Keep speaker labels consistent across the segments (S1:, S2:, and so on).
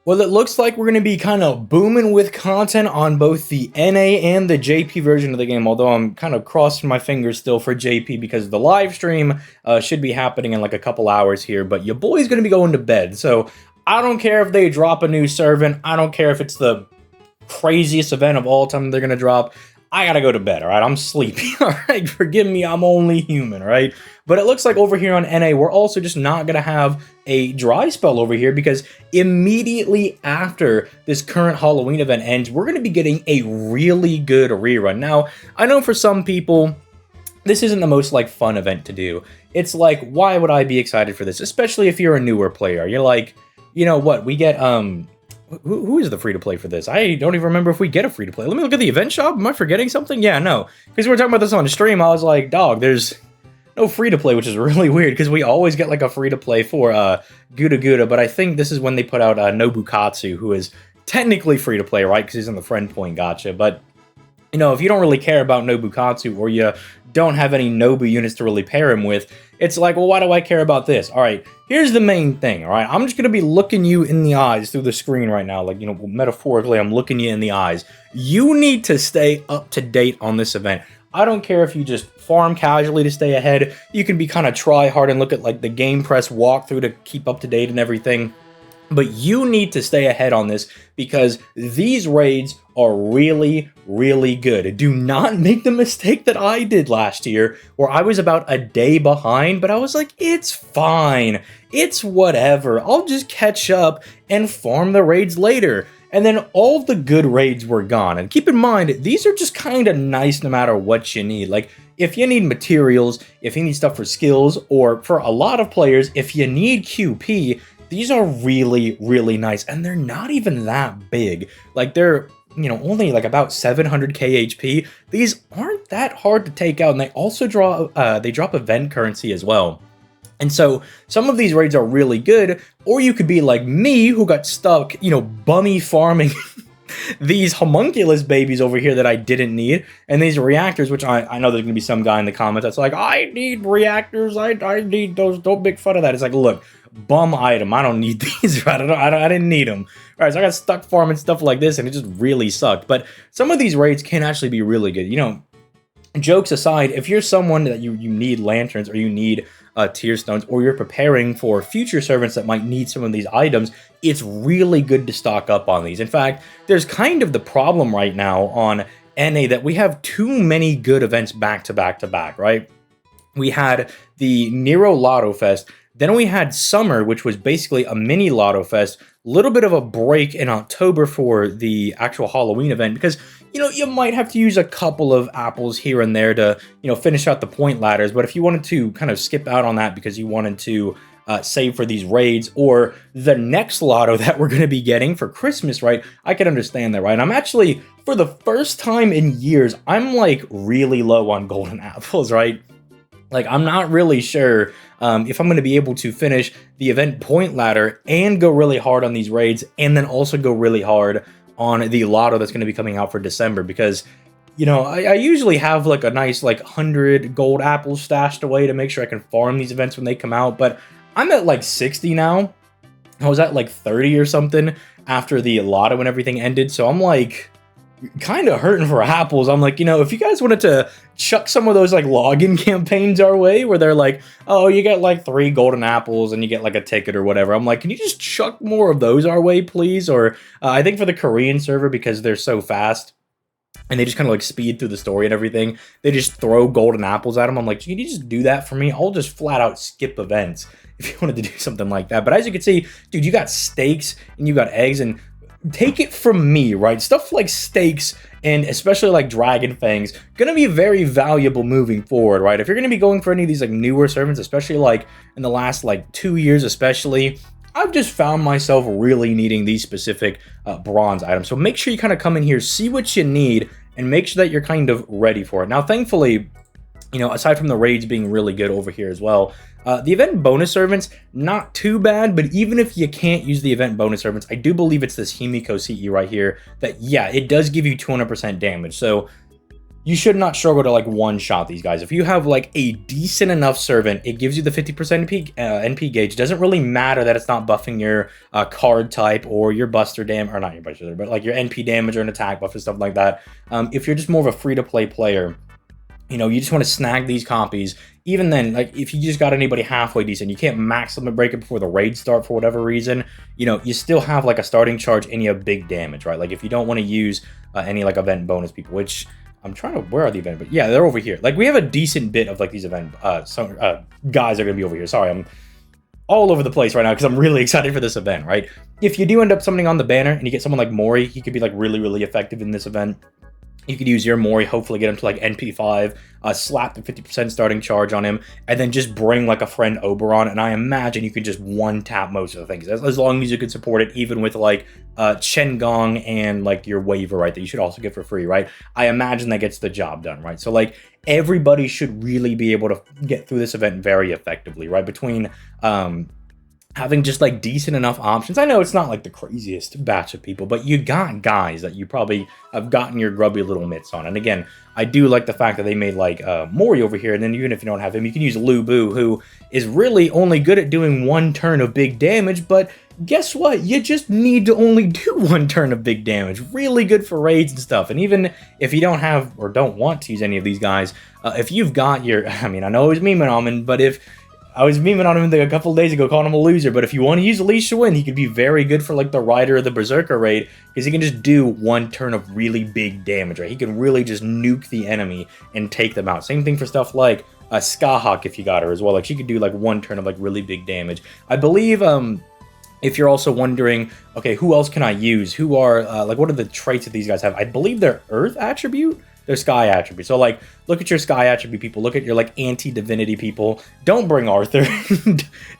S1: Well, it looks like we're going to be kind of booming with content on both the NA and the JP version of the game, although I'm kind of crossing my fingers still for JP because the live stream should be happening in like a couple hours here, but your boy's going to be going to bed, so I don't care if they drop a new servant, I don't care if it's the craziest event of all time they're going to drop. I gotta go to bed, all right? I'm sleepy, all right? Forgive me, I'm only human, all right? But it looks like over here on NA, we're also just not gonna have a dry spell over here because immediately after this current Halloween event ends, we're gonna be getting a really good rerun. Now, I know for some people, this isn't the most like fun event to do. It's like, why would I be excited for this? Especially if you're a newer player. You're like, you know what, we get, who is the free-to-play for this? I don't even remember if we get a free-to-play. Let me look at the event shop. Am I forgetting something? Yeah, no. Because we were talking about this on the stream, I was like, dog, there's no free-to-play, which is really weird, because we always get, like, a free-to-play for Guda Guda, but I think this is when they put out Nobukatsu, who is technically free-to-play, right? Because he's in the friend point gacha, but you know, if you don't really care about Nobukatsu or you don't have any Nobu units to really pair him with, it's like, well, why do I care about this? All right, here's the main thing, all right? I'm just going to be looking you in the eyes through the screen right now. Like, you know, metaphorically, I'm looking you in the eyes. You need to stay up to date on this event. I don't care if you just farm casually to stay ahead. You can be kind of try hard and look at, like, the Game Press walkthrough to keep up to date and everything. But you need to stay ahead on this because these raids are really, really good. Do not make the mistake that I did last year where I was about a day behind, but I was like, it's fine. It's whatever. I'll just catch up and farm the raids later. And then all the good raids were gone. And keep in mind, these are just kind of nice no matter what you need. Like, if you need materials, if you need stuff for skills, or for a lot of players, if you need QP, these are really, really nice, and they're not even that big. Like, they're, you know, only like about 700k HP. These aren't that hard to take out, and they also drop event currency as well. And so some of these raids are really good, or you could be like me, who got stuck, you know, bummy farming these homunculus babies over here that I didn't need, and these reactors, which I know there's gonna be some guy in the comments that's like, I need reactors, I need those, don't make fun of that. It's like, look, bum item, I don't need these, right? I didn't need them. All right, so I got stuck farming stuff like this, and it just really sucked. But some of these raids can actually be really good. You know, jokes aside, if you're someone that you need lanterns or you need tier stones, or you're preparing for future servants that might need some of these items, it's really good to stock up on these. In fact, there's kind of the problem right now on NA that we have too many good events back to back to back, right? We had the Nero Lotto Fest, then we had Summer, which was basically a mini Lotto Fest, little bit of a break in October for the actual Halloween event, because, you know, you might have to use a couple of apples here and there to, you know, finish out the point ladders, but if you wanted to kind of skip out on that because you wanted to save for these raids or the next lotto that we're going to be getting for Christmas, right, I can understand that, right? And I'm actually, for the first time in years, I'm like really low on golden apples, right? Like, I'm not really sure if I'm going to be able to finish the event point ladder and go really hard on these raids, and then also go really hard on the lotto that's going to be coming out for December, because, you know, I usually have like a nice like 100 gold apples stashed away to make sure I can farm these events when they come out, but I'm at like 60 now. I was at like 30 or something after the lotto and everything ended, so I'm like kind of hurting for apples. I'm like, you know, if you guys wanted to chuck some of those like login campaigns our way where they're like, oh, you get like 3 golden apples and you get like a ticket or whatever, I'm like, can you just chuck more of those our way, please? Or I think for the Korean server, because they're so fast and they just kind of like speed through the story and everything, they just throw golden apples at them. I'm like, can you just do that for me? I'll just flat out skip events if you wanted to do something like that. But as you can see, dude, you got steaks and you got eggs, and take it from me, right? Stuff like steaks and especially like dragon fangs gonna be very valuable moving forward, right? If you're gonna be going for any of these like newer servants, especially like in the last like 2 years especially, I've just found myself really needing these specific bronze items. So make sure you kind of come in here, see what you need, and make sure that you're kind of ready for it. Now, thankfully, you know, aside from the raids being really good over here as well, the event bonus servants, not too bad, but even if you can't use the event bonus servants, I do believe it's this Himiko CE right here that, yeah, it does give you 200% damage. So you should not struggle to like one-shot these guys. If you have like a decent enough servant, it gives you the 50% NP gauge. It doesn't really matter that it's not buffing your card type or your buster damage, or not your buster, but like your NP damage or an attack buff and stuff like that. If you're just more of a free-to-play player, you know, you just want to snag these copies. Even then, like, if you just got anybody halfway decent, you can't max limit break it before the raids start for whatever reason, you know, you still have, like, a starting charge and you have big damage, right? Like, if you don't want to use any, like, event bonus people, which I'm trying to, where are the event? But yeah, they're over here. Like, we have a decent bit of, like, these event, guys are going to be over here. Sorry, I'm all over the place right now because I'm really excited for this event, right? If you do end up summoning on the banner and you get someone like Mori, he could be, like, really, really effective in this event. You could use your Mori, hopefully get him to like NP5, slap the 50% starting charge on him, and then just bring like a friend Oberon, and I imagine you could just one-tap most of the things, as long as you can support it, even with like Chen Gong and like your waiver, right, that you should also get for free, right? I imagine that gets the job done, right? So like, everybody should really be able to get through this event very effectively, right? Between having just like decent enough options. I know it's not like the craziest batch of people, but you got guys that you probably have gotten your grubby little mitts on. And again, I do like the fact that they made like Mori over here, and then even if you don't have him, you can use Lu Bu, who is really only good at doing one turn of big damage, but guess what? You just need to only do one turn of big damage. Really good for raids and stuff. And even if you don't have or don't want to use any of these guys, if you've got your, I mean, I know it was memeing on him, but if I was memeing on him a couple days ago, calling him a loser, but if you want to use Alicia Win, he could be very good for like the Rider or the Berserker raid, because he can just do one turn of really big damage, right? He can really just nuke the enemy and take them out. Same thing for stuff like Skahawk, if you got her as well. Like, she could do like one turn of like really big damage. I believe, if you're also wondering, okay, who else can I use? Who are, like, what are the traits that these guys have? I believe they're Earth attribute. Their Sky attribute. So, like, look at your Sky attribute people. Look at your, like, anti-divinity people. Don't bring Arthur.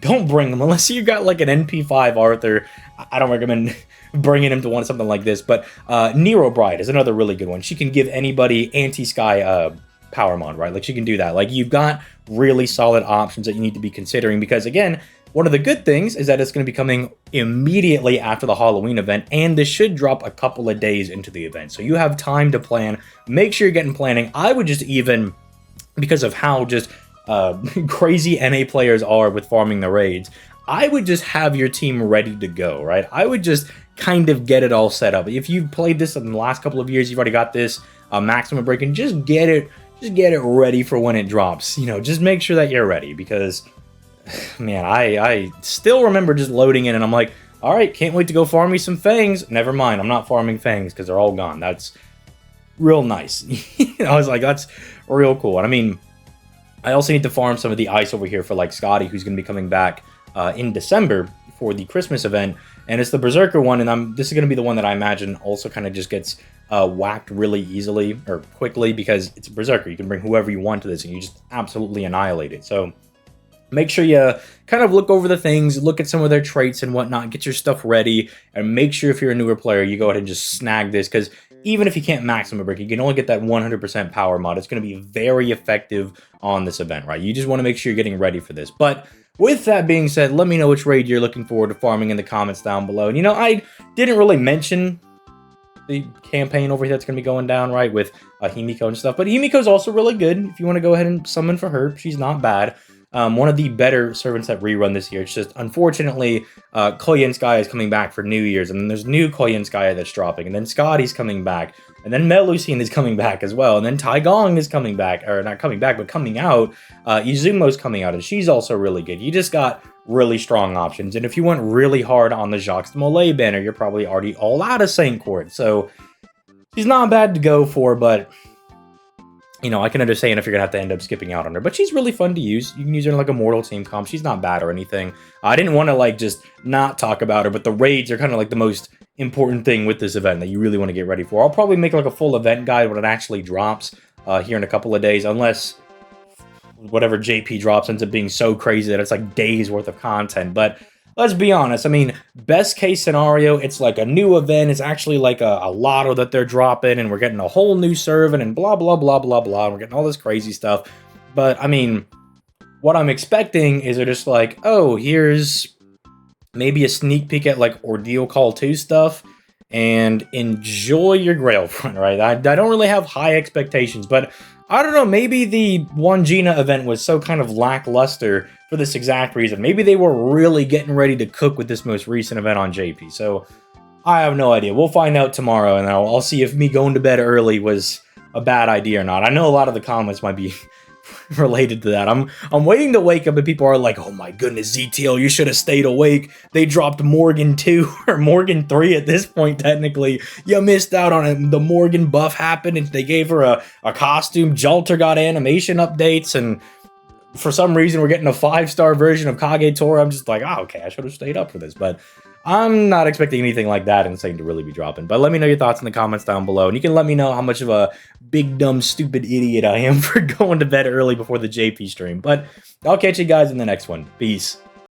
S1: Don't bring them. Unless you got, like, an NP5 Arthur. I don't recommend bringing him to one something like this. But Nero Bride is another really good one. She can give anybody anti-Sky power mod, right? Like, she can do that. Like, you've got really solid options that you need to be considering. Because, again, one of the good things is that it's going to be coming immediately after the Halloween event, and this should drop a couple of days into the event. So you have time to plan. Make sure you're getting planning. I would just even, because of how just crazy NA players are with farming the raids, I would just have your team ready to go, right? I would just kind of get it all set up. If you've played this in the last couple of years, you've already got this maximum break, and just get it ready for when it drops. You know, just make sure that you're ready, because man, I still remember just loading in and I'm like, all right, can't wait to go farm me some fangs. Never mind, I'm not farming fangs because they're all gone. That's real nice. I was like, that's real cool. And I mean, I also need to farm some of the ice over here for like Scotty, who's going to be coming back in December for the Christmas event. And it's the Berserker one, and this is going to be the one that I imagine also kind of just gets whacked really easily or quickly, because it's a Berserker. You can bring whoever you want to this and you just absolutely annihilate it. So make sure you kind of look over the things, look at some of their traits and whatnot, get your stuff ready, and make sure if you're a newer player, you go ahead and just snag this, because even if you can't maximum break, you can only get that 100% power mod. It's going to be very effective on this event, right? You just want to make sure you're getting ready for this. But with that being said, let me know which raid you're looking forward to farming in the comments down below. And, you know, I didn't really mention the campaign over here that's going to be going down, right, with Himiko and stuff. But Himiko's also really good if you want to go ahead and summon for her. She's not bad. One of the better servants that rerun this year. It's just, unfortunately, Koyan Sky is coming back for New Year's, and then there's new Koyan Sky that's dropping, and then Scotty's coming back, and then Melusine is coming back as well, and then Taigong is coming back, or not coming back, but coming out. Izumo's coming out, and she's also really good. You just got really strong options, and if you went really hard on the Jacques de Molay banner, you're probably already all out of Saint Court, so she's not bad to go for, but you know, I can understand if you're going to have to end up skipping out on her. But she's really fun to use. You can use her in, like, a Mortal Team comp. She's not bad or anything. I didn't want to, like, just not talk about her. But the raids are kind of, like, the most important thing with this event that you really want to get ready for. I'll probably make, like, a full event guide when it actually drops here in a couple of days. Unless whatever JP drops ends up being so crazy that it's, like, days worth of content. But let's be honest. I mean, best case scenario, it's like a new event. It's actually like a lotto that they're dropping, and we're getting a whole new servant and blah, blah, blah, blah, blah. And we're getting all this crazy stuff. But, I mean, what I'm expecting is they're just like, oh, here's maybe a sneak peek at, like, Ordeal Call 2 stuff. and enjoy your Grail run, right? I don't really have high expectations, but I don't know, maybe the one Gina event was so kind of lackluster for this exact reason. Maybe they were really getting ready to cook with this most recent event on JP, so I have no idea. We'll find out tomorrow, and I'll see if me going to bed early was a bad idea or not. I know a lot of the comments might be related to that. I'm waiting to wake up and people are like, oh my goodness, ZTL, you should have stayed awake. They dropped Morgan 2 or Morgan 3 at this point, technically. You missed out on it. The Morgan buff happened and they gave her a costume. Jalter got animation updates, and for some reason we're getting a 5-star version of Kagetora. I'm just like, oh, okay, I should have stayed up for this, but I'm not expecting anything like that insane to really be dropping. But let me know your thoughts in the comments down below, and you can let me know how much of a big, dumb, stupid idiot I am for going to bed early before the JP stream. But I'll catch you guys in the next one. Peace.